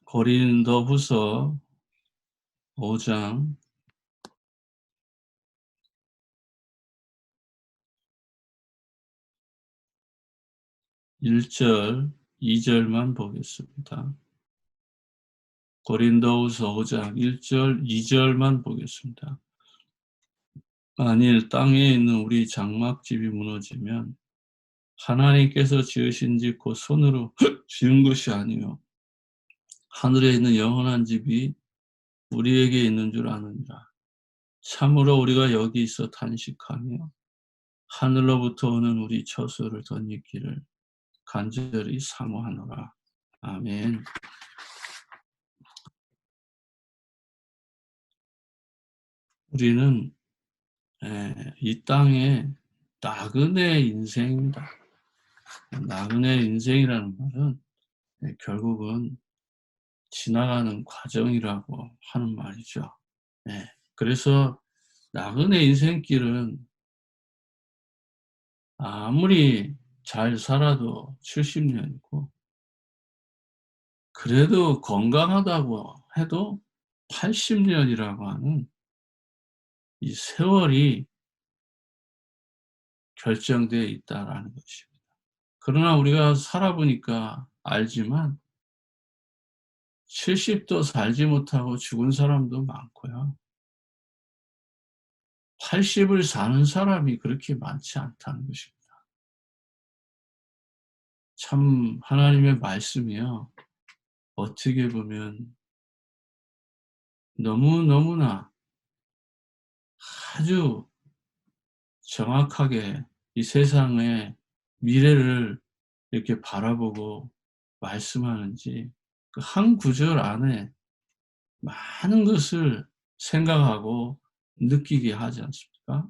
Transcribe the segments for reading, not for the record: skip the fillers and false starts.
고린도후서 5장 1절, 2절만 보겠습니다. 고린도후서 5장 1절, 2절만 보겠습니다. 만일 땅에 있는 우리 장막집이 무너지면 하나님께서 지으신 집 곧 손으로 지은 것이 아니요 하늘에 있는 영원한 집이 우리에게 있는 줄 아느니라. 참으로 우리가 여기 있어 탄식하며 하늘로부터 오는 우리 처소를 덧입기를 간절히 사모하노라. 아멘. 우리는 이 땅에 나그네 인생입니다. 나그네 인생이라는 말은 결국은 지나가는 과정이라고 하는 말이죠. 그래서 나그네 인생길은 아무리 잘 살아도 70년이고 그래도 건강하다고 해도 80년이라고 하는 이 세월이 결정되어 있다라는 것입니다. 그러나 우리가 살아보니까 알지만 70도 살지 못하고 죽은 사람도 많고요. 80을 사는 사람이 그렇게 많지 않다는 것입니다. 참 하나님의 말씀이요. 어떻게 보면 너무너무나 아주 정확하게 이 세상의 미래를 이렇게 바라보고 말씀하는지 그 한 구절 안에 많은 것을 생각하고 느끼게 하지 않습니까?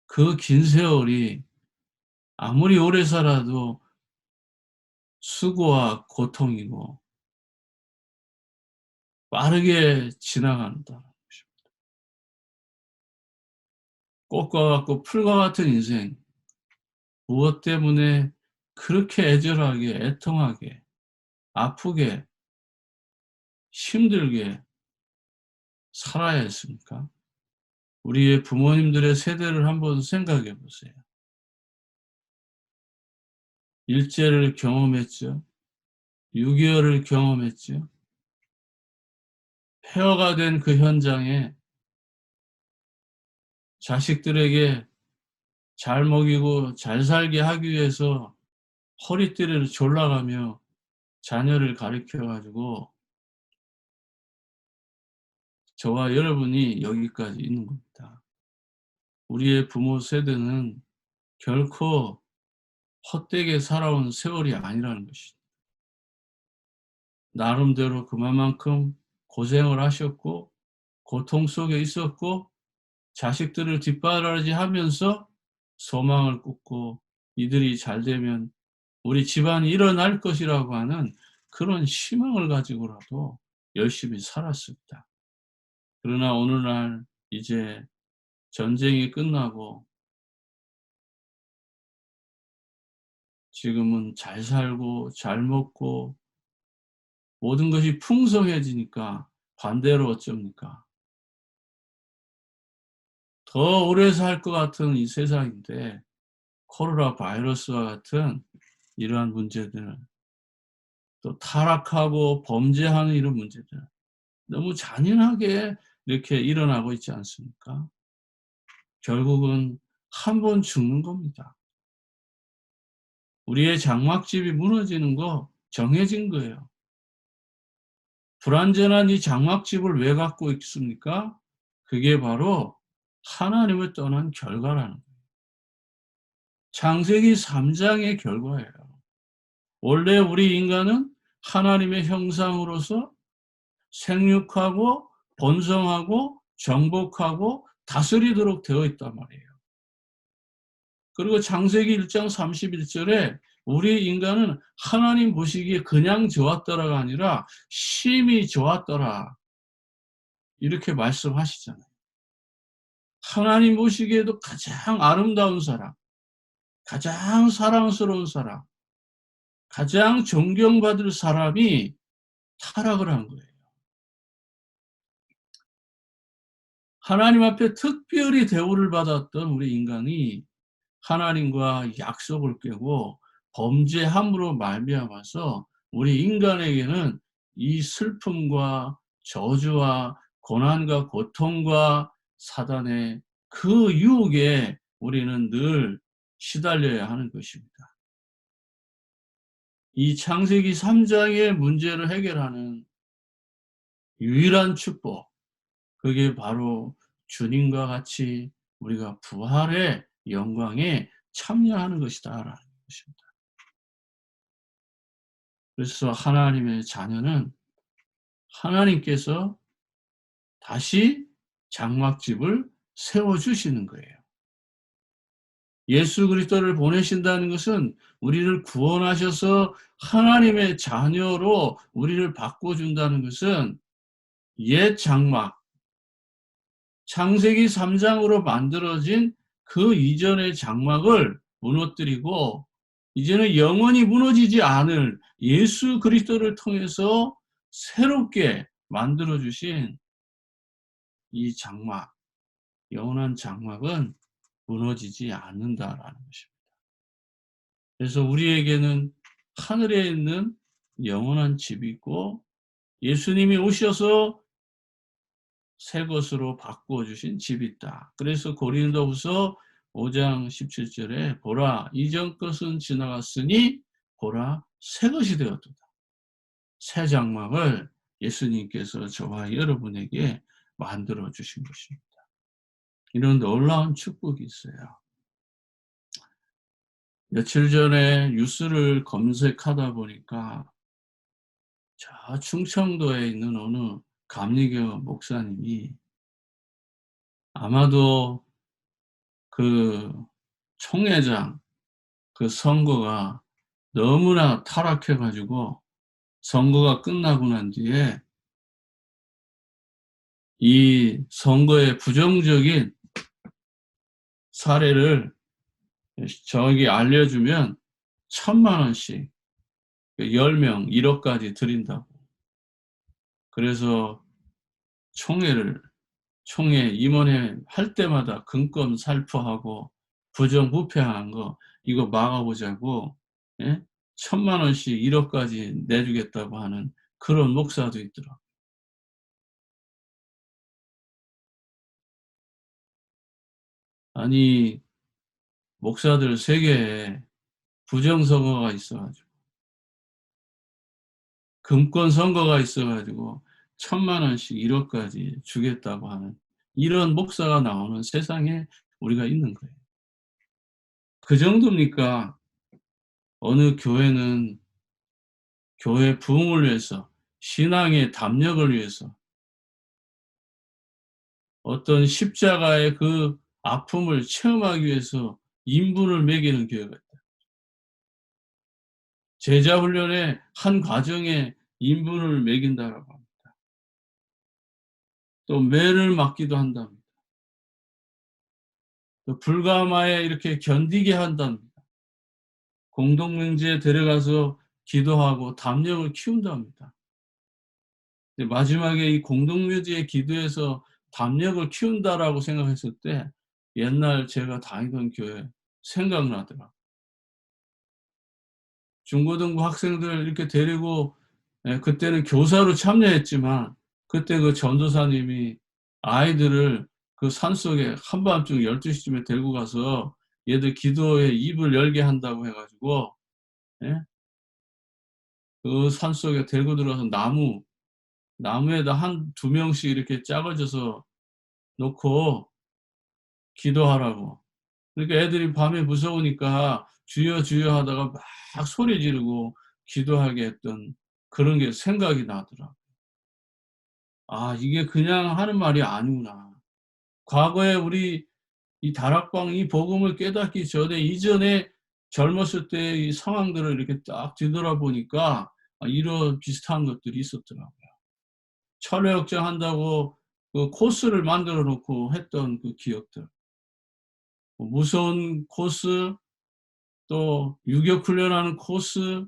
그 긴 세월이 아무리 오래 살아도 수고와 고통이고 빠르게 지나간다는 것입니다. 꽃과 같고 풀과 같은 인생, 무엇 때문에 그렇게 애절하게, 애통하게, 아프게, 힘들게 살아야 했습니까? 우리의 부모님들의 세대를 한번 생각해 보세요. 일제를 경험했죠. 6.25를 경험했죠. 폐허가 된 그 현장에 자식들에게 잘 먹이고 잘 살게 하기 위해서 허리띠를 졸라가며 자녀를 가르쳐 가지고 저와 여러분이 여기까지 있는 겁니다. 우리의 부모 세대는 결코 헛되게 살아온 세월이 아니라는 것이죠. 나름대로 그만큼 고생을 하셨고 고통 속에 있었고 자식들을 뒷바라지하면서 소망을 꽂고 이들이 잘 되면 우리 집안이 일어날 것이라고 하는 그런 희망을 가지고라도 열심히 살았습니다. 그러나 오늘날 이제 전쟁이 끝나고 지금은 잘 살고 잘 먹고 모든 것이 풍성해지니까 반대로 어쩝니까? 더 오래 살 것 같은 이 세상인데 코로나 바이러스와 같은 이러한 문제들, 또 타락하고 범죄하는 이런 문제들 너무 잔인하게 이렇게 일어나고 있지 않습니까? 결국은 한 번 죽는 겁니다. 우리의 장막집이 무너지는 거 정해진 거예요. 불완전한 이 장막집을 왜 갖고 있습니까? 그게 바로 하나님을 떠난 결과라는 거예요. 창세기 3장의 결과예요. 원래 우리 인간은 하나님의 형상으로서 생육하고 번성하고 정복하고 다스리도록 되어 있단 말이에요. 그리고 창세기 1장 31절에 우리 인간은 하나님 보시기에 그냥 좋았더라가 아니라 심히 좋았더라. 이렇게 말씀하시잖아요. 하나님 보시기에도 가장 아름다운 사람, 가장 사랑스러운 사람, 가장 존경받을 사람이 타락을 한 거예요. 하나님 앞에 특별히 대우를 받았던 우리 인간이 하나님과 약속을 깨고 범죄함으로 말미암아서 우리 인간에게는 이 슬픔과 저주와 고난과 고통과 사단의 그 유혹에 우리는 늘 시달려야 하는 것입니다. 이 창세기 3장의 문제를 해결하는 유일한 축복, 그게 바로 주님과 같이 우리가 부활의 영광에 참여하는 것이다라는 것입니다. 그래서 하나님의 자녀는 하나님께서 다시 장막집을 세워주시는 거예요. 예수 그리스도를 보내신다는 것은 우리를 구원하셔서 하나님의 자녀로 우리를 바꿔준다는 것은 옛 장막, 창세기 3장으로 만들어진 그 이전의 장막을 무너뜨리고 이제는 영원히 무너지지 않을 예수 그리스도를 통해서 새롭게 만들어주신 이 장막, 영원한 장막은 무너지지 않는다라는 것입니다. 그래서 우리에게는 하늘에 있는 영원한 집이 있고 예수님이 오셔서 새 것으로 바꾸어 주신 집이 있다. 그래서 고린도후서 5장 17절에 보라 이전 것은 지나갔으니 보라 새 것이 되었도다. 새 장막을 예수님께서 저와 여러분에게 만들어 주신 것입니다. 이런 놀라운 축복이 있어요. 며칠 전에 뉴스를 검색하다 보니까 저 충청도에 있는 어느 감리교 목사님이 아마도 그 총회장 그 선거가 너무나 타락해 가지고 선거가 끝나고 난 뒤에 이 선거의 부정적인 사례를 저에게 알려주면 1,000만 원씩 10명 1억까지 드린다고. 그래서 총회 임원회 할 때마다 금검살포하고 부정부패한 거 이거 막아보자고, 예? 1,000만 원씩 1억까지 내주겠다고 하는 그런 목사도 있더라고요. 아니 목사들 세계에 부정선거가 있어 가지고 금권 선거가 있어 가지고 1,000만 원씩 1억까지 주겠다고 하는 이런 목사가 나오는 세상에 우리가 있는 거예요. 그 정도입니까? 어느 교회는 교회 부흥을 위해서 신앙의 담력을 위해서 어떤 십자가의 그 아픔을 체험하기 위해서 인분을 먹이는 교회가 있다. 제자 훈련의 한 과정에 인분을 먹인다라고 합니다. 또 매를 맞기도 한답니다. 또 불가마에 이렇게 견디게 한답니다. 공동명제에 데려가서 기도하고 담력을 키운답니다. 근데 마지막에 이 공동묘지의 기도에서 담력을 키운다라고 생각했을 때 옛날 제가 다니던 교회 생각나더라고요. 중고등부 학생들 이렇게 데리고, 그때는 교사로 참여했지만 그때 그 전도사님이 아이들을 그 산속에 한밤중 12시쯤에 데리고 가서 얘들 기도에 입을 열게 한다고 해 가지고, 예? 그 산속에 데리고 들어가서 나무에다 한 두 명씩 이렇게 작아져서 놓고 기도하라고. 그러니까 애들이 밤에 무서우니까 "주여, 주여." 하다가 막 소리 지르고 기도하게 했던 그런 게 생각이 나더라고요. '아 이게 그냥 하는 말이 아니구나.' 과거에 우리 이 다락방 이 복음을 깨닫기 전에 이전에 젊었을 때의 이 상황들을 이렇게 딱 뒤돌아보니까 이런 비슷한 것들이 있었더라고요. 철회 역정한다고 그 코스를 만들어 놓고 했던 그 기억들. 무서운 코스, 또 유격 훈련하는 코스,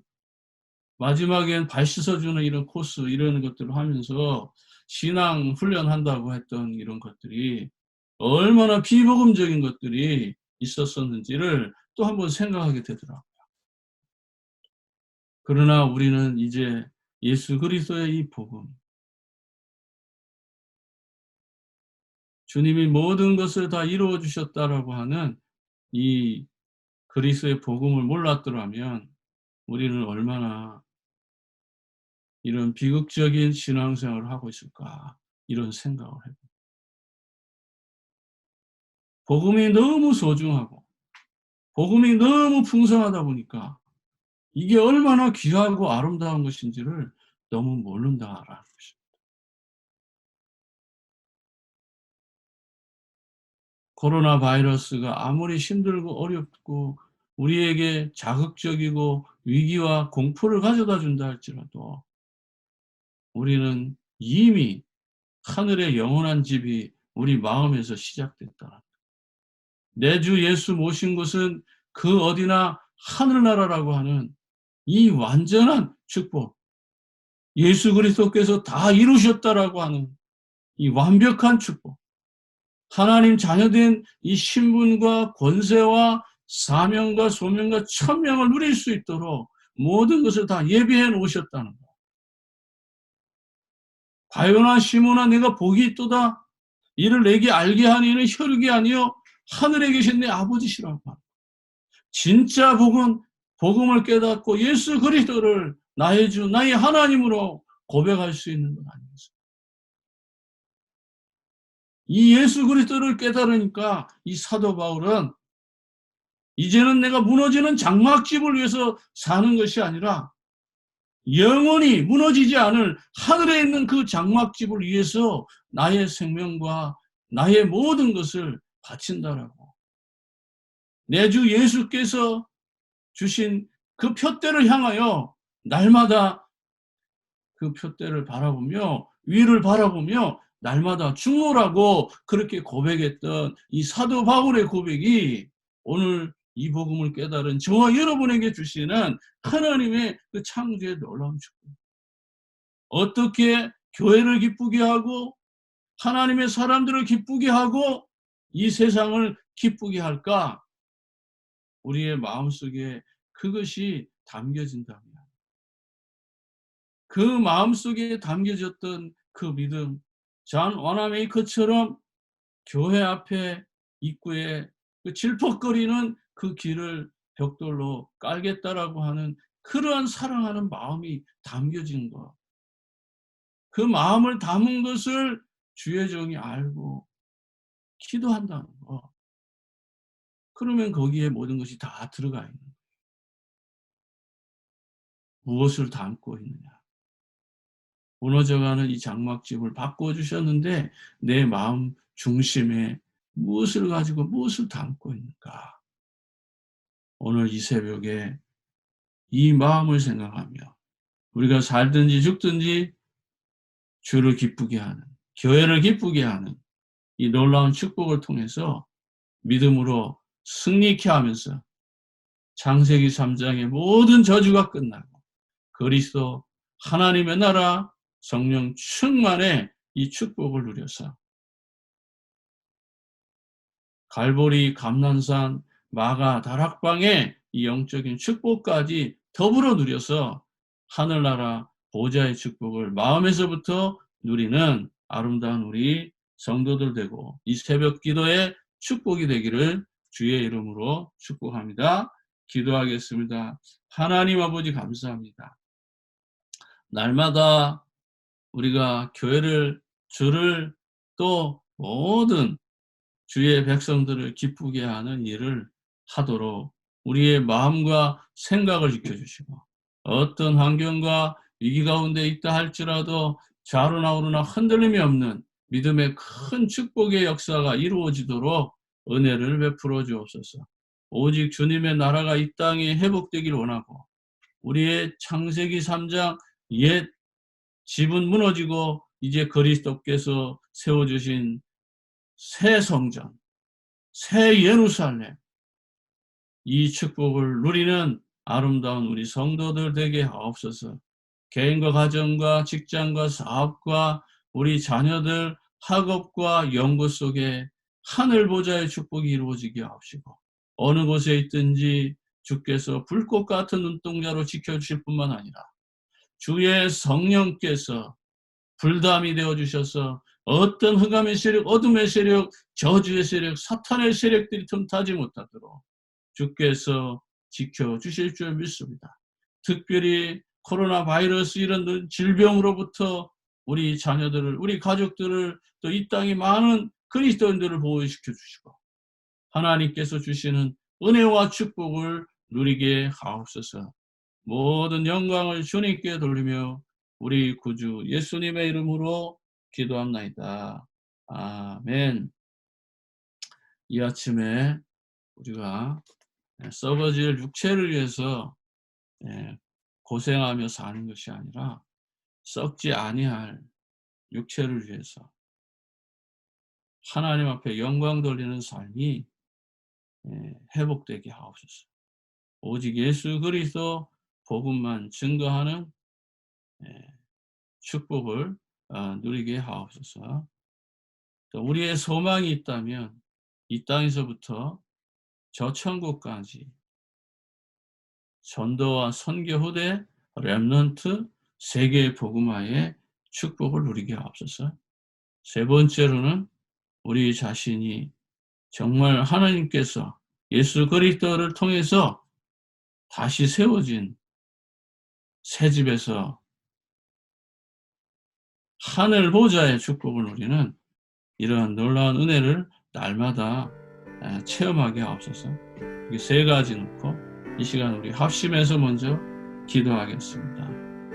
마지막엔 발 씻어주는 이런 코스, 이런 것들을 하면서 신앙 훈련한다고 했던 이런 것들이 얼마나 비복음적인 것들이 있었었는지를 또 한번 생각하게 되더라고요. 그러나 우리는 이제 예수 그리스도의 이 복음, 주님이 모든 것을 다 이루어 주셨다라고 하는 이 그리스도의 복음을 몰랐더라면 우리는 얼마나 이런 비극적인 신앙생활을 하고 있을까, 이런 생각을 해요. 복음이 너무 소중하고 복음이 너무 풍성하다 보니까 이게 얼마나 귀하고 아름다운 것인지를 너무 모른다라는 것입니다. 코로나 바이러스가 아무리 힘들고 어렵고 우리에게 자극적이고 위기와 공포를 가져다 준다 할지라도 우리는 이미 하늘의 영원한 집이 우리 마음에서 시작됐다. 내 주 예수 모신 것은 그 어디나 하늘나라라고 하는 이 완전한 축복, 예수 그리스도께서 다 이루셨다라고 하는 이 완벽한 축복, 하나님 자녀된 이 신분과 권세와 사명과 소명과 천명을 누릴 수 있도록 모든 것을 다 예비해 놓으셨다는 것. 바요나 시몬아 내가 복이 있도다. 이를 내게 알게 하니 이는 혈육이 아니요 하늘에 계신 내 아버지시라고 합니다. 진짜 복은 복음을 깨닫고 예수 그리스도를 나의 주, 나의 하나님으로 고백할 수 있는 것 아니겠습니까? 이 예수 그리스도를 깨달으니까 이 사도 바울은 이제는 내가 무너지는 장막집을 위해서 사는 것이 아니라 영원히 무너지지 않을 하늘에 있는 그 장막집을 위해서 나의 생명과 나의 모든 것을 바친다라고. 내 주 예수께서 주신 그 표대를 향하여 날마다 그 표대를 바라보며 위를 바라보며 날마다 충고라고 그렇게 고백했던 이 사도 바울의 고백이 오늘 이 복음을 깨달은 저와 여러분에게 주시는 하나님의 그 창조의 놀라운 축복. 어떻게 교회를 기쁘게 하고 하나님의 사람들을 기쁘게 하고 이 세상을 기쁘게 할까? 우리의 마음속에 그것이 담겨진다면 그 마음속에 담겨졌던 그 믿음, 존 워나메이커처럼 교회 앞에 입구에 그 질퍽거리는 그 길을 벽돌로 깔겠다라고 하는 그러한 사랑하는 마음이 담겨진 것. 그 마음을 담은 것을 주의 종이 알고 기도한다는 것. 그러면 거기에 모든 것이 다 들어가 있는 거예요. 무엇을 담고 있느냐. 무너져가는 이 장막집을 바꿔주셨는데 내 마음 중심에 무엇을 가지고 무엇을 담고 있는가. 오늘 이 새벽에 이 마음을 생각하며 우리가 살든지 죽든지 주를 기쁘게 하는, 교회를 기쁘게 하는 이 놀라운 축복을 통해서 믿음으로 승리케 하면서 창세기 3장의 모든 저주가 끝나고 그리스도 하나님의 나라 성령 충만의 이 축복을 누려서 갈보리 감난산 마가 다락방의 이 영적인 축복까지 더불어 누려서 하늘나라 보좌의 축복을 마음에서부터 누리는 아름다운 우리 성도들 되고 이 새벽 기도의 축복이 되기를 주의 이름으로 축복합니다. 기도하겠습니다. 하나님 아버지 감사합니다. 날마다 우리가 교회를 주를 또 모든 주의 백성들을 기쁘게 하는 일을 하도록 우리의 마음과 생각을 지켜주시고 어떤 환경과 위기 가운데 있다 할지라도 좌로나 우로나 흔들림이 없는 믿음의 큰 축복의 역사가 이루어지도록 은혜를 베풀어 주옵소서. 오직 주님의 나라가 이 땅에 회복되길 원하고 우리의 창세기 3장 옛 집은 무너지고 이제 그리스도께서 세워주신 새 성전, 새 예루살렘, 이 축복을 누리는 아름다운 우리 성도들 되게 하옵소서. 개인과 가정과 직장과 사업과 우리 자녀들 학업과 연구 속에 하늘 보좌의 축복이 이루어지게 하옵시고, 어느 곳에 있든지 주께서 불꽃 같은 눈동자로 지켜주실 뿐만 아니라 주의 성령께서 불담이 되어주셔서 어떤 흑암의 세력, 어둠의 세력, 저주의 세력, 사탄의 세력들이 틈타지 못하도록 주께서 지켜주실 줄 믿습니다. 특별히 코로나 바이러스 이런 질병으로부터 우리 자녀들을, 우리 가족들을, 또 이 땅의 많은 그리스도인들을 보호시켜 주시고 하나님께서 주시는 은혜와 축복을 누리게 하옵소서. 모든 영광을 주님께 돌리며 우리 구주 예수님의 이름으로 기도합나이다. 아멘. 이 아침에 우리가 썩어질 육체를 위해서 고생하며 사는 것이 아니라 썩지 아니할 육체를 위해서 하나님 앞에 영광 돌리는 삶이 회복되게 하옵소서. 오직 예수 그리스도 복음만 증거하는 축복을 누리게 하옵소서. 우리의 소망이 있다면 이 땅에서부터 저 천국까지 전도와 선교 후대 렘넌트 세계 복음화의 축복을 누리게 하옵소서. 세 번째로는 우리 자신이 정말 하나님께서 예수 그리스도를 통해서 다시 세워진 새 집에서 하늘 보좌의 축복을 누리는 이러한 놀라운 은혜를 날마다 체험하게 하옵소서. 이 세 가지 놓고 이 시간 우리 합심해서 먼저 기도하겠습니다.